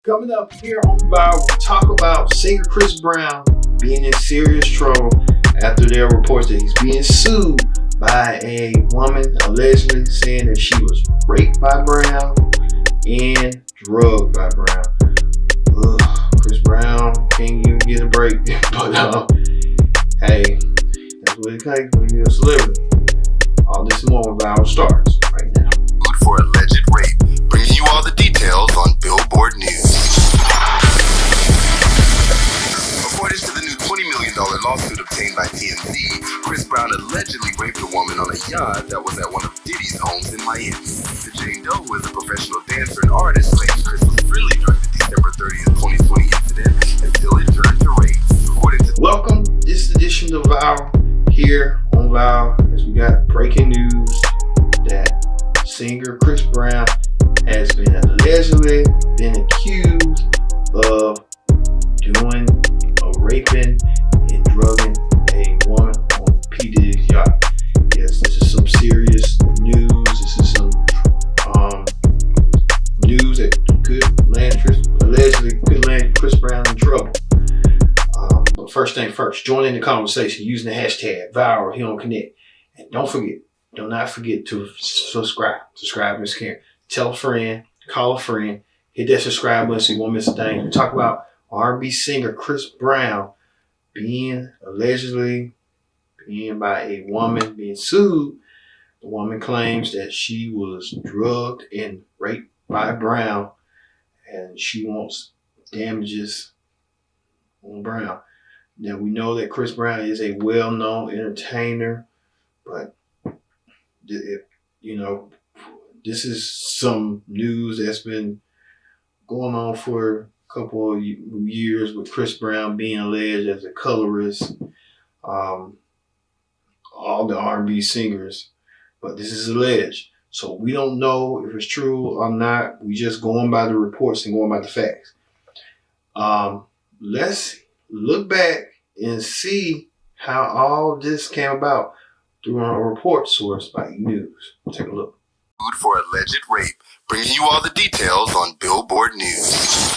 Coming up here on Viral, we talk about singer Chris Brown being in serious trouble after there are reports that he's being sued by a woman allegedly saying that she was raped by Brown and drugged by Brown. Chris Brown can't even get a break, but hey, that's what it takes when you're a celebrity. All this and more when Viral starts right now. Good for alleged rape, bringing you all the details on Billboard News. According to the new $20 million lawsuit obtained by TMZ, Chris Brown allegedly raped a woman on a yacht that was at one of Diddy's homes in Miami. The Jane Doe, who is a professional dancer and artist, claims Chris was friendly during the December 30th, 2020 incident until it turned to rape. Welcome this edition of Viral here on Viral, as we got breaking news that singer Chris Brown has been allegedly accused of doing raping and drugging a woman on P. Diddy's yacht. Yes, this is some serious news. This is some news that allegedly could land Chris Brown in trouble. But first thing first, join in the conversation using the hashtag Viral here on Connect. And do not forget to subscribe. Subscribe is caring. Tell a friend, call a friend, hit that subscribe button so you won't miss a thing. We talk about R&B singer Chris Brown being allegedly by a woman being sued. The woman claims that she was drugged and raped by Brown, and she wants damages on Brown. Now, we know that Chris Brown is a well-known entertainer, but this is some news that's been going on for a couple of years with Chris Brown being alleged as a colorist, all the R&B singers, but this is alleged. So we don't know if it's true or not. We just going by the reports and going by the facts. Let's look back and see how all this came about through a report source by News. Take a look. Good for alleged rape, bringing you all the details on Billboard News.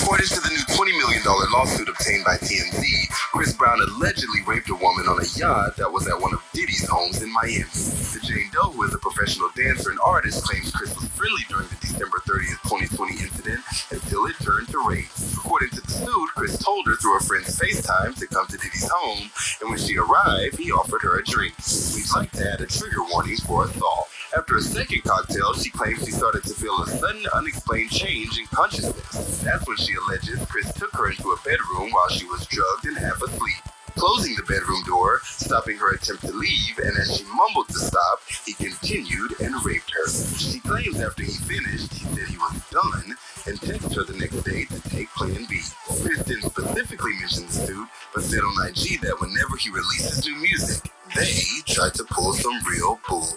According to the new $20 million lawsuit obtained by TMZ, Chris Brown allegedly raped a woman on a yacht that was at one of Diddy's homes in Miami. The Jane Doe, who is a professional dancer and artist, claims Chris was friendly during the December 30th, 2020 incident until it turned to rape. According to the suit, Chris told her through a friend's FaceTime to come to Diddy's home, and when she arrived, he offered her a drink. We'd like to add a trigger warning for assault. After a second cocktail, she claims she started to feel a sudden unexplained change in consciousness. That's when she alleges Chris took her into a bedroom while she was drugged and half asleep, closing the bedroom door, stopping her attempt to leave, and as she mumbled to stop, he continued and raped her. She claims after he finished, he said he was done and texted her the next day to take Plan B. Chris didn't specifically mention the suit, but said on IG that whenever he releases new music, they tried to pull some real bull.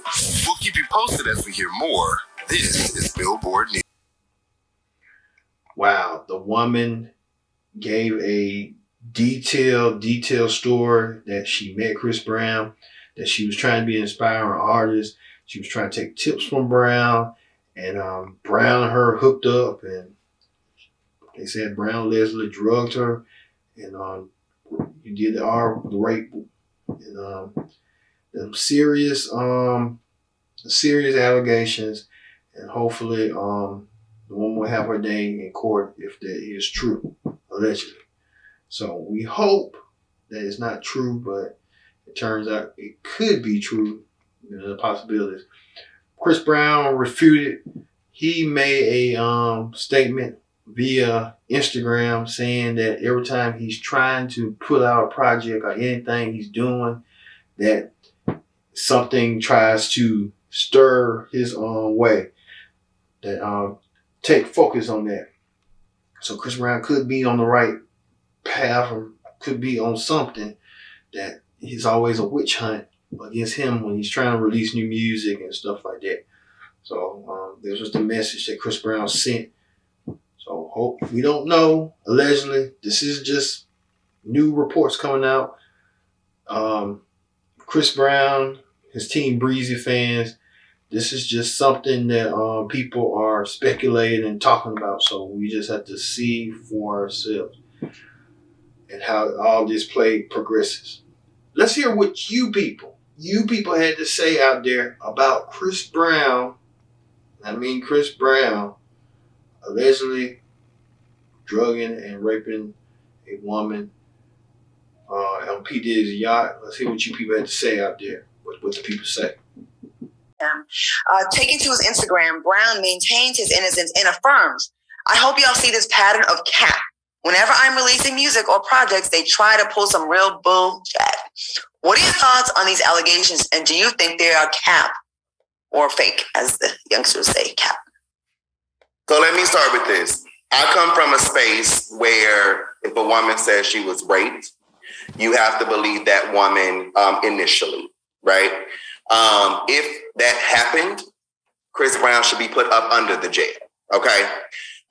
We'll keep you posted as we hear more. This is Billboard News. Wow, the woman gave a detailed story that she met Chris Brown, that she was trying to be an inspiring artist. She was trying to take tips from Brown, and Brown and her hooked up, and they said Brown Leslie drugged her, and you did the rape, and them serious allegations, and hopefully the woman will have her day in court if that is true, allegedly. So we hope that it's not true, but it turns out it could be true. The possibilities. Chris Brown refuted. He made a statement via Instagram saying that every time he's trying to put out a project or anything he's doing, that something tries to stir his own way. That take focus on that. So Chris Brown could be on the right path, or could be on something that he's always a witch hunt against him when he's trying to release new music and stuff like that. So this was the message that Chris Brown sent. So we don't know. Allegedly, this is just new reports coming out. Chris Brown, his Team Breezy fans, This is just something that people are speculating and talking about. So we just have to see for ourselves and how all this play progresses. Let's hear what you people had to say out there about Chris Brown. I mean Chris Brown allegedly drugging and raping a woman on P. Diddy's yacht. Let's hear what you people had to say out there. What the people say. Taking to his Instagram, Brown maintains his innocence and affirms, "I hope y'all see this pattern of cap. Whenever I'm releasing music or projects, they try to pull some real bullshit." What are your thoughts on these allegations, and do you think they are cap or fake, as the youngsters say, cap? So let me start with this. I come from a space where if a woman says she was raped, you have to believe that woman initially, right? If that happened, Chris Brown should be put up under the jail, okay?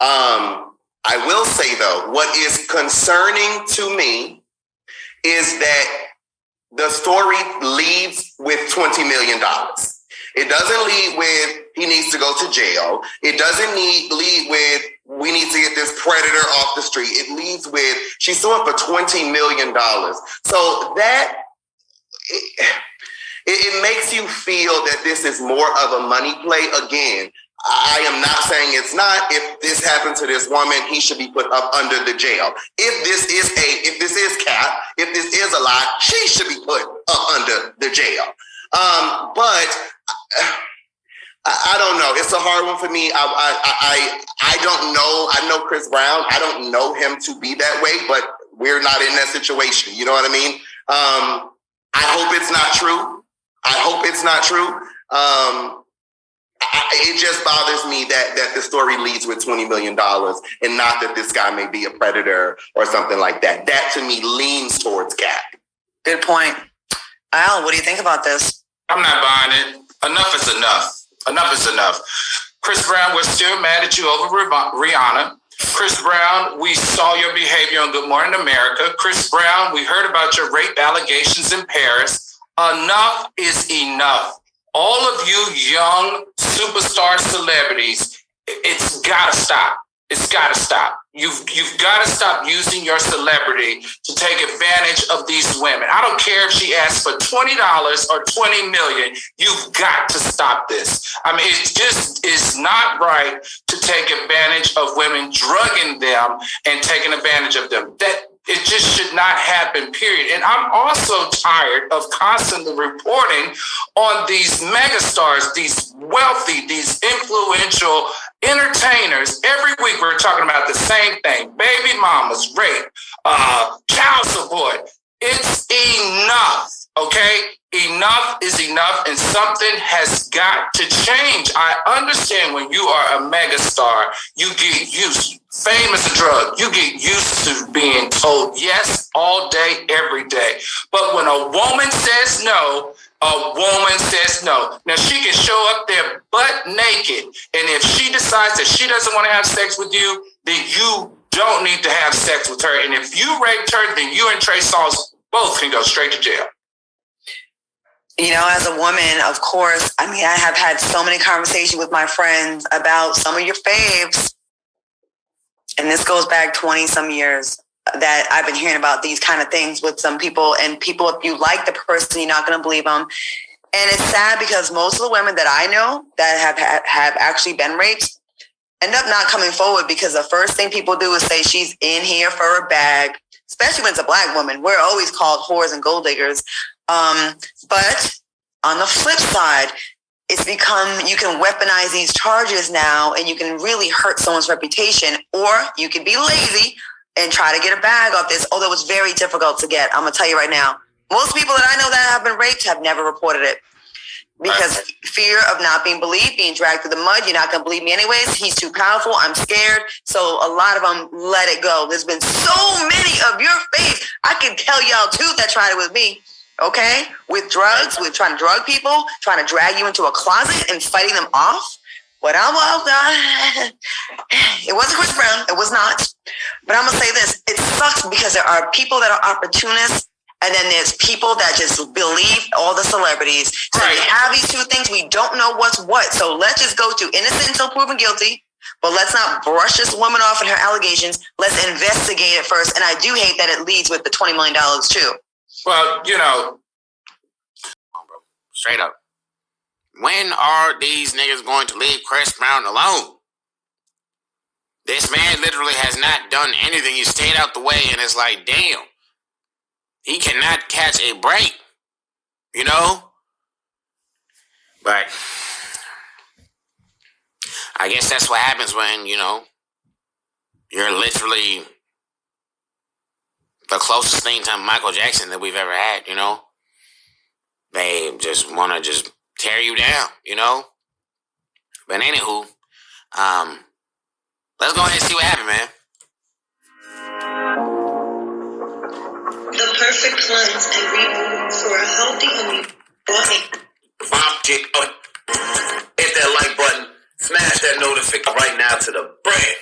I will say, though, what is concerning to me is that the story leads with $20 million. It doesn't lead with he needs to go to jail. It doesn't lead with we need to get this predator off the street. It leads with she's suing for $20 million. So that it makes you feel that this is more of a money play. Again, I am not saying it's not. If this happened to this woman, he should be put up under the jail. If this is cap, if this is a lie, she should be put up under the jail. But I don't know. It's a hard one for me. I don't know. I know Chris Brown. I don't know him to be that way, but we're not in that situation. You know what I mean? I hope it's not true. It just bothers me that the story leads with $20 million and not that this guy may be a predator or something like that. That to me leans towards cap. Good point. Al, what do you think about this? I'm not buying it. Enough is enough. Enough is enough. Chris Brown, we're still mad at you over Rihanna. Chris Brown, we saw your behavior on Good Morning America. Chris Brown, we heard about your rape allegations in Paris. Enough is enough. All of you young superstar celebrities, it's got to stop. It's got to stop. You've got to stop using your celebrity to take advantage of these women. I don't care if she asks for $20 or $20 million. You've got to stop this. I mean, it just is not right to take advantage of women, drugging them and taking advantage of them. That it just should not happen, period. And I'm also tired of constantly reporting on these megastars, these wealthy, these influential entertainers. Every week we're talking about the same thing: baby mamas, rape, child support. It's enough, okay? Enough is enough, and something has got to change. I understand when you are a megastar, you get used. Fame is a drug. You get used to being told yes all day, every day. But when a woman says no, a woman says no. Now, she can show up there butt naked, and if she decides that she doesn't want to have sex with you, then you don't need to have sex with her. And if you raped her, then you and Trey Songz both can go straight to jail. You know, as a woman, of course, I mean, I have had so many conversations with my friends about some of your faves. And this goes back 20 some years that I've been hearing about these kind of things with some people. And people, if you like the person, you're not going to believe them. And it's sad because most of the women that I know that have actually been raped end up not coming forward, because the first thing people do is say she's in here for a bag, especially when it's a black woman. We're always called whores and gold diggers. But on the flip side, it's become, you can weaponize these charges now and you can really hurt someone's reputation, or you can be lazy and try to get a bag off this, although it's very difficult to get. I'm going to tell you right now, most people that I know that have been raped have never reported it because fear of not being believed, being dragged through the mud. You're not going to believe me anyways. He's too powerful. I'm scared. So a lot of them let it go. There's been so many of your faith. I can tell y'all too that tried it with me. Okay, with drugs, with trying to drug people, trying to drag you into a closet and fighting them off. It wasn't Chris Brown. It was not. But I'm going to say this. It sucks because there are people that are opportunists And then there's people that just believe all the celebrities. So we have these two things. We don't know what's what. So let's just go to innocent until proven guilty. But let's not brush this woman off and her allegations. Let's investigate it first. And I do hate that it leads with the $20 million too. Well, straight up. When are these niggas going to leave Chris Brown alone? This man literally has not done anything. He stayed out the way, and it's like, damn. He cannot catch a break. But I guess that's what happens when, you're literally the closest thing to Michael Jackson that we've ever had, They just want to just tear you down, But anywho, let's go ahead and see what happened, man. The perfect cleanse and reboot for a healthy body. Hit that like button. Smash that notification right now to the brand.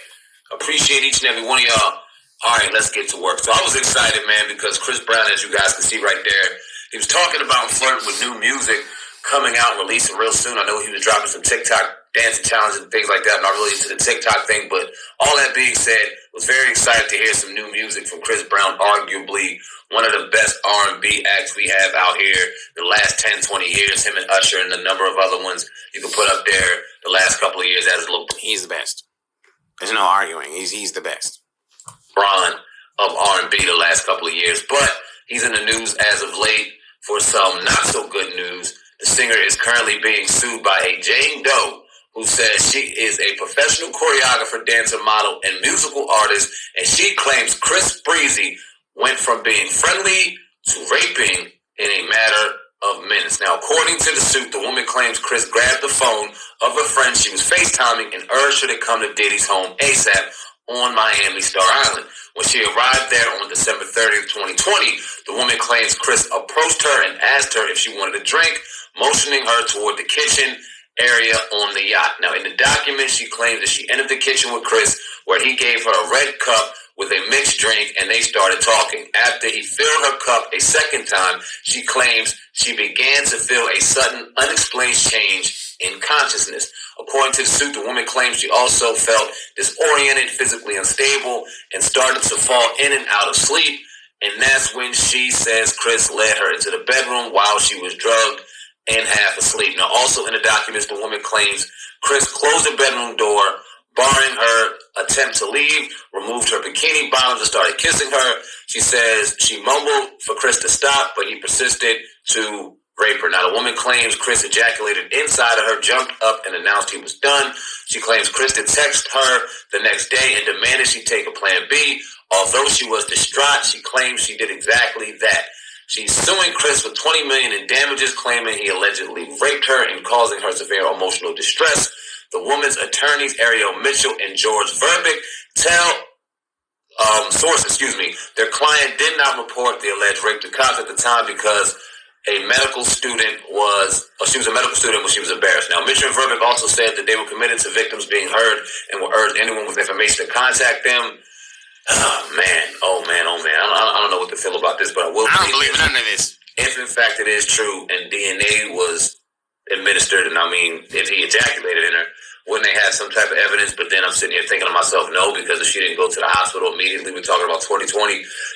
Appreciate each and every one of y'all. All right, let's get to work. So I was excited, man, because Chris Brown, as you guys can see right there, he was talking about flirting with new music coming out and releasing real soon. I know he was dropping some TikTok dancing challenges and things like that. Not really into the TikTok thing, but all that being said, was very excited to hear some new music from Chris Brown, arguably one of the best R&B acts we have out here the last 10, 20 years. Him and Usher and a number of other ones you can put up there the last couple of years as a little. He's the best. There's no arguing. He's the best. Braun of R&B the last couple of years, but he's in the news as of late for some not so good news. The singer is currently being sued by a Jane Doe who says she is a professional choreographer, dancer, model, and musical artist, and she claims Chris Breezy went from being friendly to raping in a matter of minutes. Now, according to the suit, the woman claims Chris grabbed the phone of her friend she was FaceTiming and urged her to come to Diddy's home ASAP on Miami Star Island. When she arrived there on December 30th, 2020, the woman claims Chris approached her and asked her if she wanted a drink, motioning her toward the kitchen area on the yacht. Now, in the document, she claims that she entered the kitchen with Chris, where he gave her a red cup with a mixed drink, and they started talking. After he filled her cup a second time, she claims she began to feel a sudden, unexplained change in consciousness. According to the suit, the woman claims she also felt disoriented, physically unstable, and started to fall in and out of sleep. And that's when she says Chris led her into the bedroom while she was drugged and half asleep. Now, also in the documents, the woman claims Chris closed the bedroom door, barring her attempt to leave, removed her bikini bottoms and started kissing her. She says she mumbled for Chris to stop, but he persisted to rape her. Now, the woman claims Chris ejaculated inside of her, jumped up, and announced he was done. She claims Chris did text her the next day and demanded she take a plan B. Although she was distraught, she claims she did exactly that. She's suing Chris for $20 million in damages, claiming he allegedly raped her and causing her severe emotional distress. The woman's attorneys, Ariel Mitchell and George Verbic, tell their client did not report the alleged rape to cops at the time because she was a medical student when she was embarrassed. Now, Mitchell and Verbic also said that they were committed to victims being heard and will urge anyone with information to contact them. Oh man. I don't know what to feel about this, but I don't believe none of this. If in fact it is true and DNA was administered, and I mean, if he ejaculated in her, wouldn't they have some type of evidence? But then I'm sitting here thinking to myself, no, because if she didn't go to the hospital immediately, we're talking about 2020,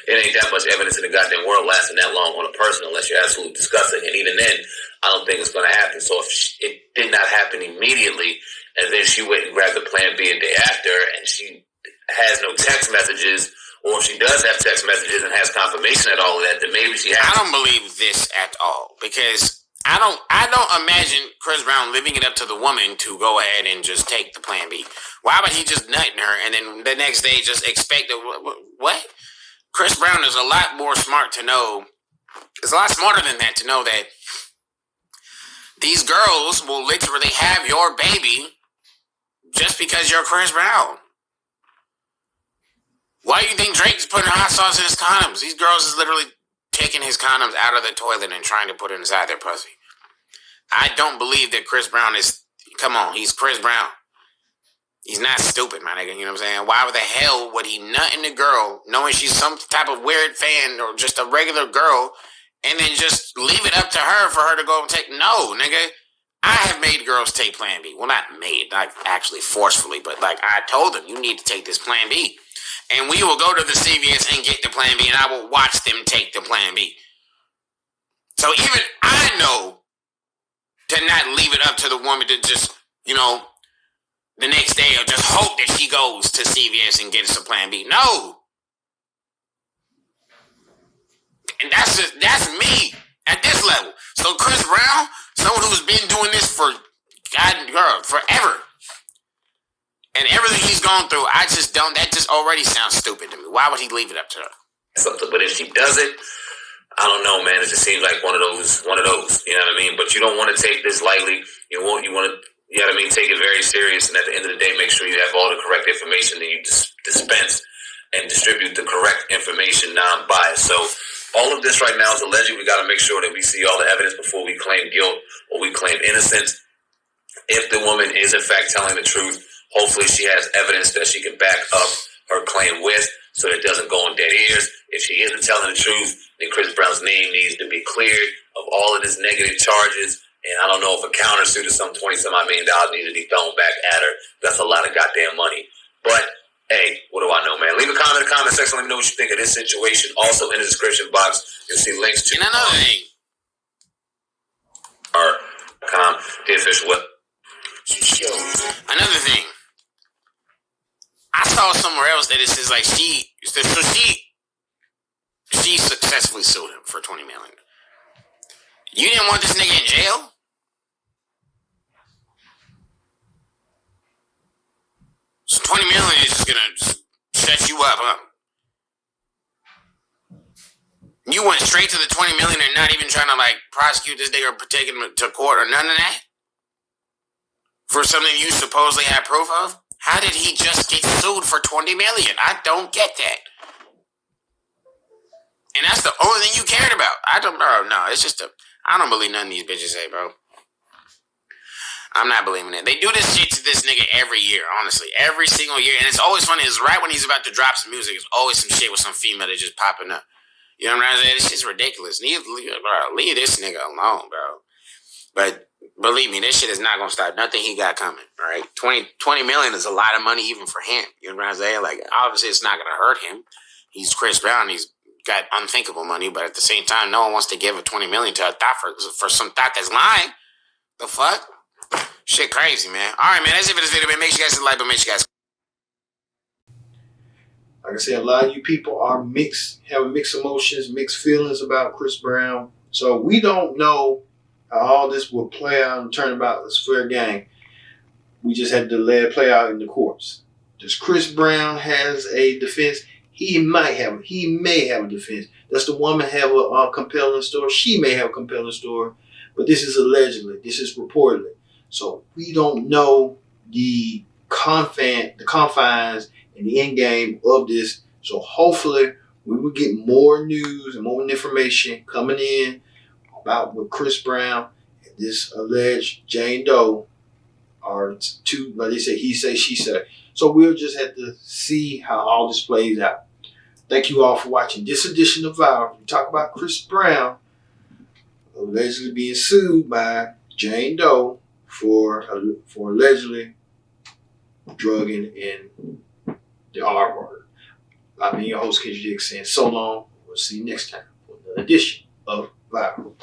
it ain't that much evidence in the goddamn world lasting that long on a person unless you're absolutely disgusting. And even then, I don't think it's going to happen. So if it did not happen immediately, and then she went and grabbed the plan B a day after, and she has no text messages, or if she does have text messages and has confirmation at all of that, then maybe she has. I don't believe this at all, because I don't imagine Chris Brown leaving it up to the woman to go ahead and just take the plan B. Why would he just nut in her and then the next day just expect what? Chris Brown is a lot more smart to know. It's a lot smarter than that to know that these girls will literally have your baby just because you're Chris Brown. Why do you think Drake's putting hot sauce in his condoms? These girls is literally taking his condoms out of the toilet and trying to put it inside their pussy. I don't believe that Chris Brown is... Come on, he's Chris Brown. He's not stupid, my nigga. You know what I'm saying? Why the hell would he nut in the girl, knowing she's some type of weird fan or just a regular girl, and then just leave it up to her for her to go and take? No, nigga. I have made girls take Plan B. Well, not made, not actually forcefully, but like I told them, you need to take this Plan B. And we will go to the CVS and get the Plan B, and I will watch them take the Plan B. So even I know to not leave it up to the woman to just, you know, the next day or just hope that she goes to CVS and gets a Plan B. No. And that's me at this level. So Chris Brown, someone who's been doing this for forever. And everything he's gone through, that just already sounds stupid to me. Why would he leave it up to her? Something, but if she does it, I don't know, man. It just seems like one of those. You know what I mean? But you don't want to take this lightly. You know what I mean? Take it very serious, and at the end of the day, make sure you have all the correct information that you dispense and distribute the correct information non-biased. So all of this right now is alleged. We got to make sure that we see all the evidence before we claim guilt or we claim innocence. If the woman is in fact telling the truth, hopefully she has evidence that she can back up her claim with, so that it doesn't go on dead ears. If she isn't telling the truth, then Chris Brown's name needs to be cleared of all of his negative charges. And I don't know if a countersuit of some $20-some-odd million needs to be thrown back at her. That's a lot of goddamn money. But hey, what do I know, man? Leave a comment in the comment section. Let me know what you think of this situation. Also, in the description box, you'll see links to and another thing. The official web. Another thing. I saw somewhere else that it says like she successfully sued him for $20 million. You didn't want this nigga in jail? So $20 million is just gonna shut you up, huh? You went straight to the $20 million and not even trying to like prosecute this nigga or take him to court or none of that? For something you supposedly had proof of? How did he just get sued for $20 million? I don't get that. And that's the only thing you cared about. I don't believe none of these bitches say, bro. I'm not believing it. They do this shit to this nigga every year, honestly. Every single year. And it's always funny. It's right when he's about to drop some music. It's always some shit with some female that just popping up. You know what I'm saying? This shit's ridiculous. Leave this nigga alone, bro. But believe me, this shit is not going to stop nothing he got coming, all right? 20 million is a lot of money even for him. You know what I'm saying? Like, obviously, it's not going to hurt him. He's Chris Brown. He's got unthinkable money, but at the same time, no one wants to give a $20 million to a thought for some thought that's lying. The fuck? Shit crazy, man. All right, man, that's it for this video, man. Make sure you guys hit like, but make sure you guys... Like I said, a lot of you people are having mixed emotions, mixed feelings about Chris Brown. So we don't know how all this will play out and turn about. It's fair game. We just had to let it play out in the courts. Does Chris Brown has a defense? He may have a defense. Does the woman have a compelling story? She may have a compelling story. But this is allegedly. This is reportedly. So we don't know the confines and the end game of this. So hopefully we will get more news and more information coming in about what Chris Brown and this alleged Jane Doe are two, like they say, he say, she say. So we'll just have to see how all this plays out. Thank you all for watching this edition of Viral. We talk about Chris Brown allegedly being sued by Jane Doe for allegedly drugging in the R word. I've been your host, KJ Dick, saying so long. We'll see you next time for another edition of Viral.